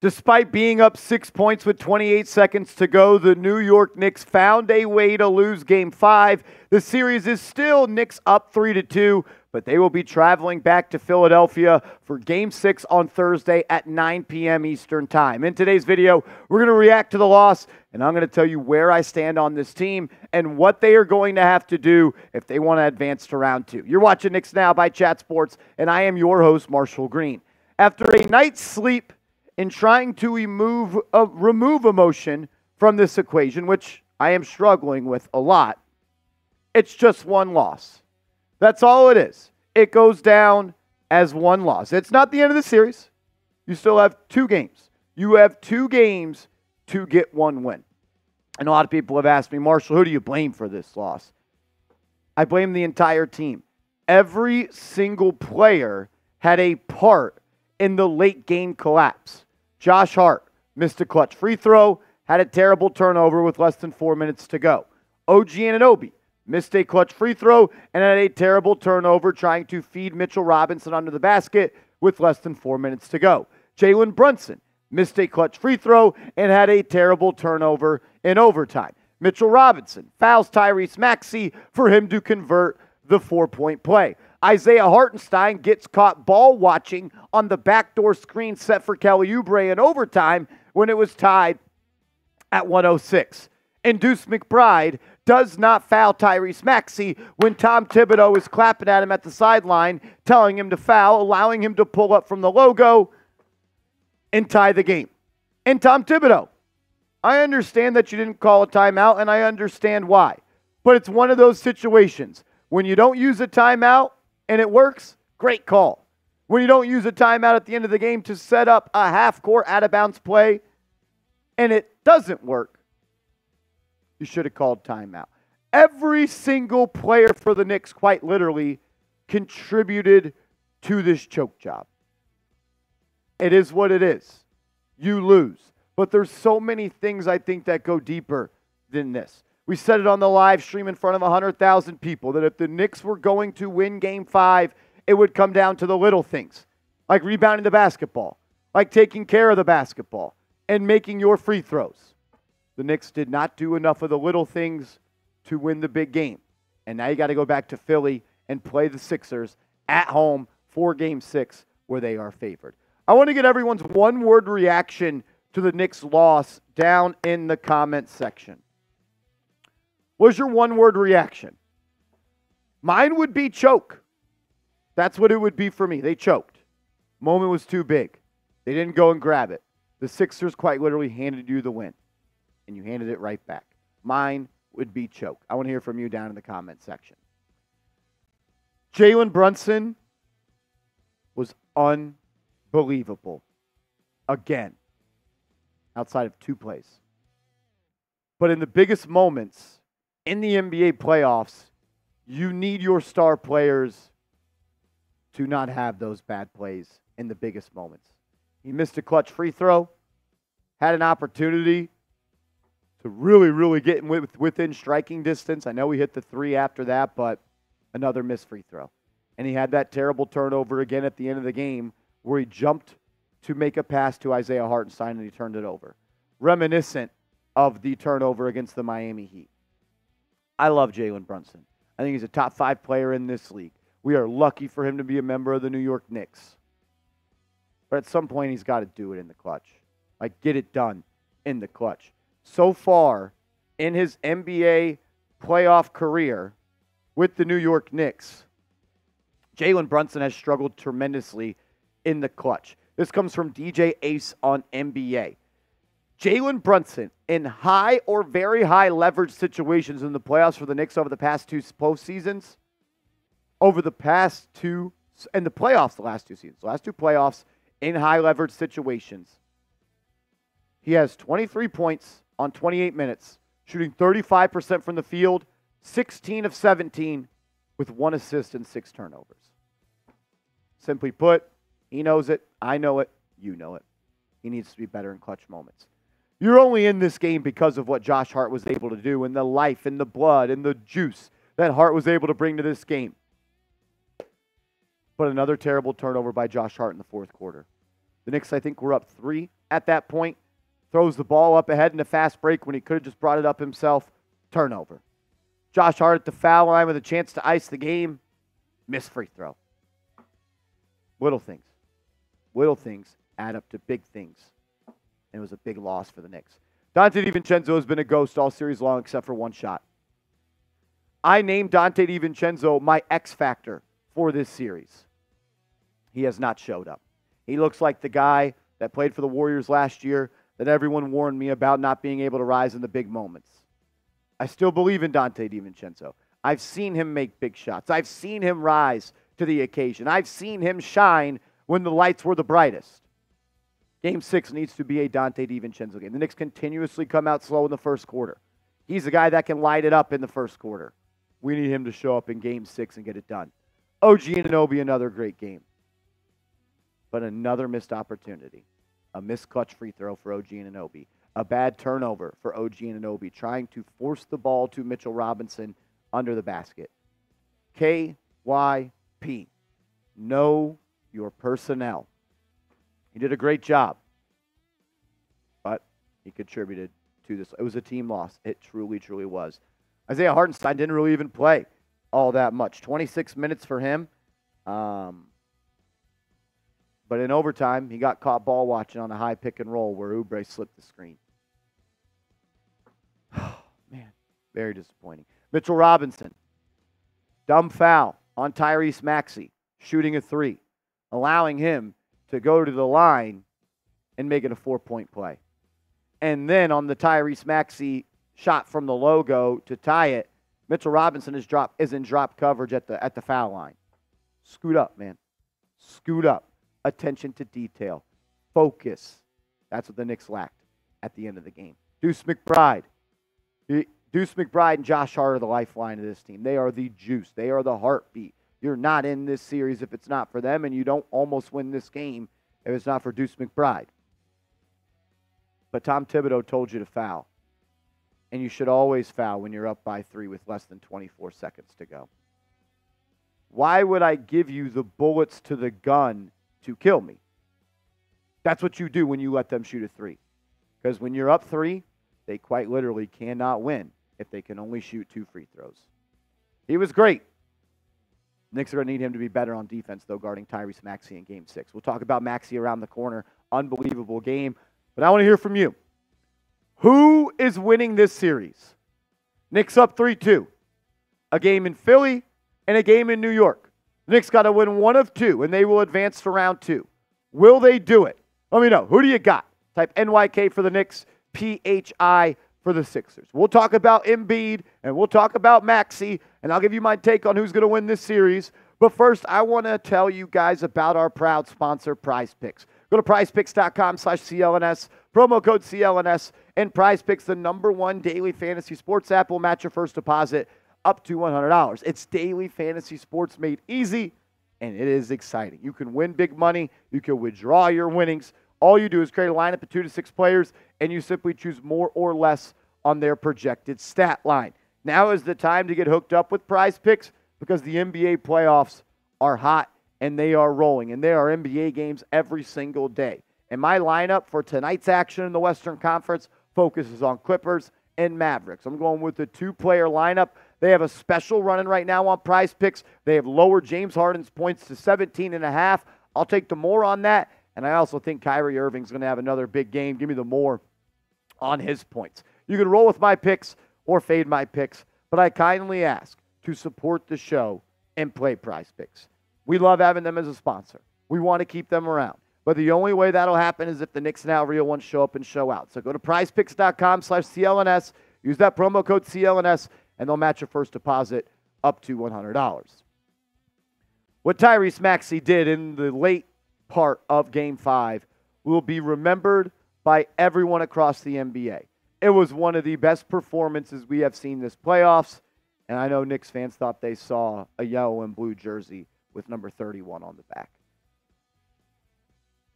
Despite being up 6 points with 28 seconds to go, the New York Knicks found a way to lose Game 5. The series is still Knicks up 3-2, but they will be traveling back to Philadelphia for Game 6 on Thursday at 9 p.m. Eastern Time. In today's video, we're going to react to the loss, and I'm going to tell you where I stand on this team and what they are going to have to do if they want to advance to round 2. You're watching Knicks Now by Chat Sports, and I am your host, Marshall Green. After a night's sleep in trying to remove emotion from this equation, which I am struggling with a lot, it's just one loss. That's all it is. It goes down as one loss. It's not the end of the series. You still have 2 games. You have 2 games to get 1 win. And a lot of people have asked me, Marshall, who do you blame for this loss? I blame the entire team. Every single player had a part in the late game collapse. Josh Hart missed a clutch free throw, had a terrible turnover with less than 4 minutes to go. OG Anunoby missed a clutch free throw and had a terrible turnover trying to feed Mitchell Robinson under the basket with less than 4 minutes to go. Jalen Brunson missed a clutch free throw and had a terrible turnover in overtime. Mitchell Robinson fouls Tyrese Maxey for him to convert the 4-point play. Isaiah Hartenstein gets caught ball watching on the backdoor screen set for Kelly Oubre in overtime when it was tied at 106. And Deuce McBride does not foul Tyrese Maxey when Tom Thibodeau is clapping at him at the sideline, telling him to foul, allowing him to pull up from the logo and tie the game. And Tom Thibodeau, I understand that you didn't call a timeout, and I understand why. But it's one of those situations. When you don't use a timeout and it works, great call. When you don't use a timeout at the end of the game to set up a half-court out-of-bounds play and it doesn't work, you should have called timeout. Every single player for the Knicks, quite literally, contributed to this choke job. It is what it is. You lose. But there's so many things I think that go deeper than this. We said it on the live stream in front of 100,000 people that if the Knicks were going to win Game 5, it would come down to the little things, like rebounding the basketball, like taking care of the basketball, and making your free throws. The Knicks did not do enough of the little things to win the big game. And now you got to go back to Philly and play the Sixers at home for Game 6 where they are favored. I want to get everyone's one-word reaction to the Knicks' loss down in the comments section. What's your one-word reaction? Mine would be choke. That's what it would be for me. They choked. Moment was too big. They didn't go and grab it. The Sixers quite literally handed you the win, and you handed it right back. Mine would be choke. I want to hear from you down in the comment section. Jalen Brunson was unbelievable. Again, outside of 2 plays. But in the biggest moments in the NBA playoffs, you need your star players to not have those bad plays in the biggest moments. He missed a clutch free throw, had an opportunity to really get within striking distance. I know he hit the 3 after that, but another missed free throw. And he had that terrible turnover again at the end of the game where he jumped to make a pass to Isaiah Hartenstein and he turned it over. Reminiscent of the turnover against the Miami Heat. I love Jalen Brunson. I think he's a top 5 player in this league. We are lucky for him to be a member of the New York Knicks. But at some point, he's got to do it in the clutch. Like, get it done in the clutch. So far, in his NBA playoff career with the New York Knicks, Jalen Brunson has struggled tremendously in the clutch. This comes from DJ Ace on NBA. Jalen Brunson in high or very high leverage situations in the playoffs for the Knicks over the past 2 postseasons, over the past 2, and the playoffs the last 2 seasons, the last 2 playoffs in high leverage situations, he has 23 points on 28 minutes, shooting 35% from the field, 16 of 17 with 1 assist and 6 turnovers. Simply put, he knows it, I know it, you know it. He needs to be better in clutch moments. You're only in this game because of what Josh Hart was able to do and the life and the blood and the juice that Hart was able to bring to this game. But another terrible turnover by Josh Hart in the 4th quarter. The Knicks, I think, were up 3 at that point. Throws the ball up ahead in a fast break when he could have just brought it up himself. Turnover. Josh Hart at the foul line with a chance to ice the game. Missed free throw. Little things. Little things add up to big things. And it was a big loss for the Knicks. Donte DiVincenzo has been a ghost all series long except for one shot. I named Donte DiVincenzo my X factor for this series. He has not showed up. He looks like the guy that played for the Warriors last year that everyone warned me about not being able to rise in the big moments. I still believe in Donte DiVincenzo. I've seen him make big shots. I've seen him rise to the occasion. I've seen him shine when the lights were the brightest. Game 6 needs to be a Donte DiVincenzo game. The Knicks continuously come out slow in the first quarter. He's a guy that can light it up in the first quarter. We need him to show up in Game 6 and get it done. OG Anunoby, another great game. But another missed opportunity. A missed clutch free throw for OG Anunoby. A bad turnover for OG Anunoby, trying to force the ball to Mitchell Robinson under the basket. KYP. Know your personnel. He did a great job, but he contributed to this. It was a team loss. It truly, truly was. Isaiah Hartenstein didn't really even play all that much. 26 minutes for him. But in overtime, he got caught ball watching on a high pick and roll where Oubre slipped the screen. Oh, man, very disappointing. Mitchell Robinson, dumb foul on Tyrese Maxey, shooting a three, allowing him to go to the line and make it a 4-point play. And then on the Tyrese Maxey shot from the logo to tie it, Mitchell Robinson is in drop coverage at the foul line. Scoot up, man. Scoot up. Attention to detail. Focus. That's what the Knicks lacked at the end of the game. Deuce McBride and Josh Hart are the lifeline of this team. They are the juice. They are the heartbeat. You're not in this series if it's not for them, and you don't almost win this game if it's not for Deuce McBride. But Tom Thibodeau told you to foul. And you should always foul when you're up by 3 with less than 24 seconds to go. Why would I give you the bullets to the gun to kill me? That's what you do when you let them shoot a 3. Because when you're up 3, they quite literally cannot win if they can only shoot 2 free throws. He was great. Knicks are going to need him to be better on defense, though, guarding Tyrese Maxey in Game 6. We'll talk about Maxey around the corner. Unbelievable game. But I want to hear from you. Who is winning this series? Knicks up 3-2. A game in Philly and a game in New York. The Knicks got to win one of 2, and they will advance to round 2. Will they do it? Let me know. Who do you got? Type NYK for the Knicks, PHI for the Sixers. We'll talk about Embiid, and we'll talk about Maxey, and I'll give you my take on who's going to win this series. But first, I want to tell you guys about our proud sponsor, Prize Picks. Go to prizepicks.com/CLNS, promo code CLNS, and Prize Picks, the #1 daily fantasy sports app, will match your first deposit up to $100. It's daily fantasy sports made easy, and it is exciting. You can win big money. You can withdraw your winnings. All you do is create a lineup of 2 to 6 players, and you simply choose more or less on their projected stat line. Now is the time to get hooked up with Prize Picks because the NBA playoffs are hot and they are rolling, and there are NBA games every single day. And my lineup for tonight's action in the Western Conference focuses on Clippers and Mavericks. I'm going with the 2-player lineup. They have a special running right now on Prize Picks. They have lowered James Harden's points to 17.5. I'll take the more on that. And I also think Kyrie Irving's going to have another big game. Give me the more on his points. You can roll with my picks or fade my picks, but I kindly ask to support the show and play Prize Picks. We love having them as a sponsor. We want to keep them around. But the only way that'll happen is if the Knicks Now real ones show up and show out. So go to prizepicks.com/CLNS, use that promo code CLNS, and they'll match your first deposit up to $100. What Tyrese Maxey did in the late part of Game 5 will be remembered by everyone across the NBA. It was one of the best performances we have seen this playoffs, and I know Knicks fans thought they saw a yellow and blue jersey with number 31 on the back.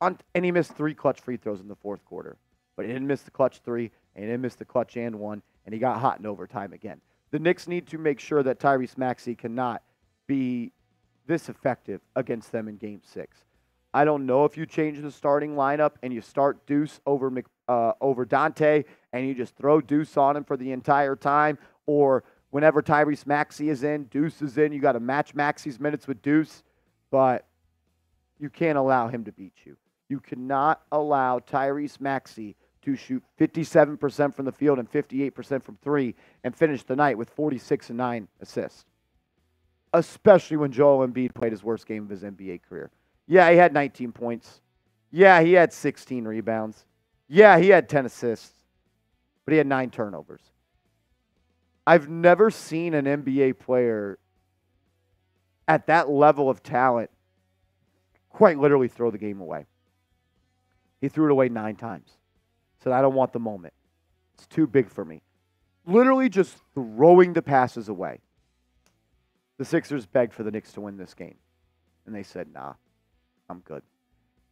And he missed 3 clutch free throws in the fourth quarter, but he didn't miss the clutch 3, and he didn't miss the clutch and 1, and he got hot in overtime again. The Knicks need to make sure that Tyrese Maxey cannot be this effective against them in Game 6. I don't know if you change the starting lineup and you start Deuce over Dante and you just throw Deuce on him for the entire time, or whenever Tyrese Maxey is in, Deuce is in. You got to match Maxey's minutes with Deuce, but you can't allow him to beat you. You cannot allow Tyrese Maxey to shoot 57% from the field and 58% from three and finish the night with 46 and 9 assists, especially when Joel Embiid played his worst game of his NBA career. Yeah, he had 19 points. Yeah, he had 16 rebounds. Yeah, he had 10 assists, but he had 9 turnovers. I've never seen an NBA player at that level of talent quite literally throw the game away. He threw it away 9 times. Said, I don't want the moment. It's too big for me. Literally just throwing the passes away. The Sixers begged for the Knicks to win this game. And they said, nah, I'm good.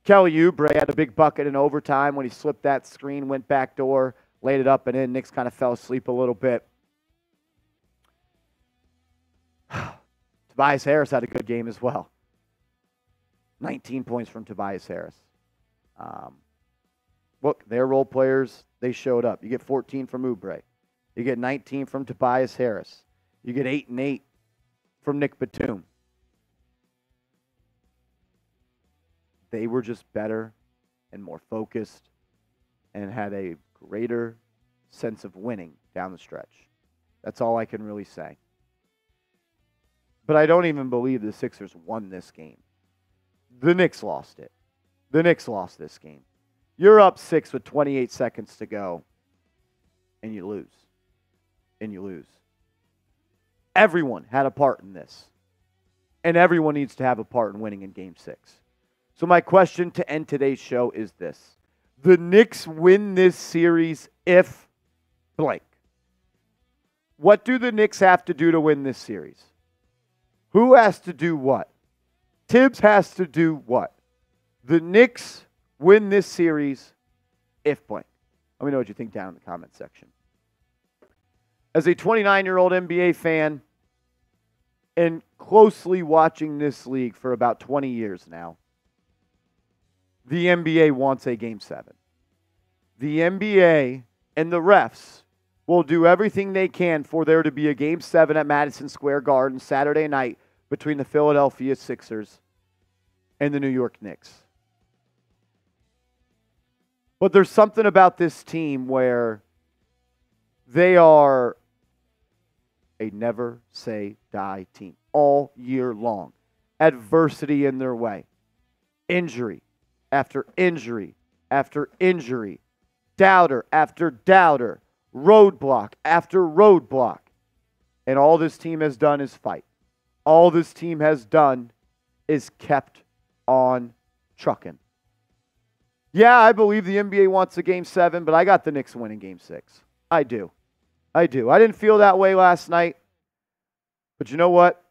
Kelly Oubre had a big bucket in overtime when he slipped that screen, went back door, laid it up and in. Knicks kind of fell asleep a little bit. Tobias Harris had a good game as well. 19 points from Tobias Harris. Look, they're role players. They showed up. You get 14 from Oubre. You get 19 from Tobias Harris. You get 8 and 8 from Nick Batum. They were just better and more focused and had a greater sense of winning down the stretch. That's all I can really say. But I don't even believe the Sixers won this game. The Knicks lost it. The Knicks lost this game. You're up 6 with 28 seconds to go, and you lose. And you lose. Everyone had a part in this. And everyone needs to have a part in winning in Game 6. So my question to end today's show is this. The Knicks win this series if blank. What do the Knicks have to do to win this series? Who has to do what? Tibbs has to do what? The Knicks win this series if blank. Let me know what you think down in the comment section. As a 29-year-old NBA fan and closely watching this league for about 20 years now, the NBA wants a Game 7. The NBA and the refs will do everything they can for there to be a Game 7 at Madison Square Garden Saturday night between the Philadelphia Sixers and the New York Knicks. But there's something about this team where they are a never-say-die team all year long. Adversity in their way. Injury after injury after injury. Doubter after doubter. Roadblock after roadblock. And all this team has done is fight. All this team has done is kept on trucking. Yeah, I believe the NBA wants a Game 7, but I got the Knicks winning Game 6. I do. I didn't feel that way last night. But you know what?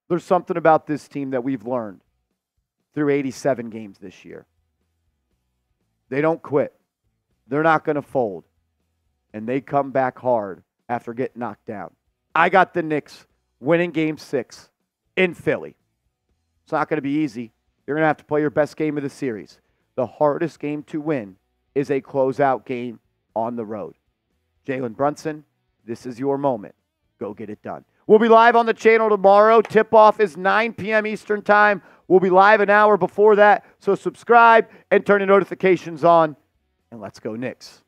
There's something about this team that we've learned through 87 games this year. They don't quit. They're not going to fold. And they come back hard after getting knocked down. I got the Knicks winning Game 6 in Philly. It's not going to be easy. You're going to have to play your best game of the series. The hardest game to win is a closeout game on the road. Jalen Brunson, this is your moment. Go get it done. We'll be live on the channel tomorrow. Tip-off is 9 p.m. Eastern Time. We'll be live an hour before that. So subscribe and turn your notifications on. And let's go Knicks.